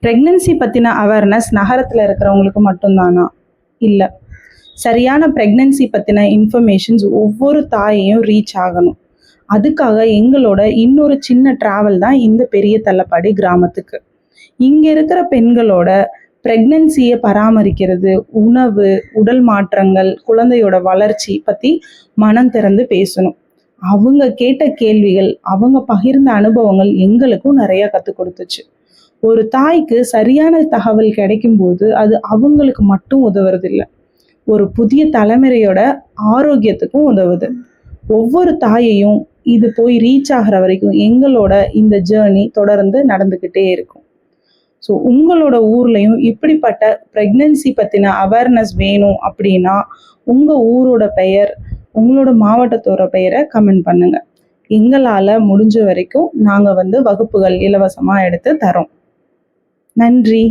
Pregnancy பற்றின awareness நகரத்தில் இருக்கிறவங்களுக்கு மட்டும்தானா? இல்லை. சரியான ப்ரெக்னன்சி பற்றின இன்ஃபர்மேஷன்ஸ் ஒவ்வொரு தாயையும் ரீச் ஆகணும். அதுக்காக எங்களோட இன்னொரு சின்ன ட்ராவல் தான் இந்த பெரிய தள்ளப்பாடி கிராமத்துக்கு. இங்கே இருக்கிற பெண்களோட ப்ரெக்னன்சியை பராமரிக்கிறது, உணவு, உடல் மாற்றங்கள், குழந்தையோட வளர்ச்சி பற்றி மனம் திறந்து பேசணும். அவங்க கேட்ட கேள்விகள், அவங்க பகிர்ந்த அனுபவங்கள் எங்களுக்கும் நிறைய கற்றுக் கொடுத்துச்சு. ஒரு தாய்க்கு சரியான தகவல் கிடைக்கும்போது அது அவங்களுக்கு மட்டும் உதவுறதில்லை, ஒரு புதிய தலைமுறையோட ஆரோக்கியத்துக்கும் உதவுது. ஒவ்வொரு தாயையும் இது போய் ரீச் ஆகிற வரைக்கும் எங்களோட இந்த ஜேர்னி தொடர்ந்து நடந்துக்கிட்டே இருக்கும். ஸோ உங்களோட ஊர்லேயும் இப்படிப்பட்ட ப்ரெக்னன்சி பற்றின அவேர்னஸ் வேணும் அப்படின்னா உங்கள் ஊரோட பெயர், உங்களோட மாவட்டத்தோட பெயரை கமெண்ட் பண்ணுங்கள். எங்களால் முடிஞ்ச வரைக்கும் நாங்கள் வகுப்புகள் இலவசமாக எடுத்து தரோம். நன்றி.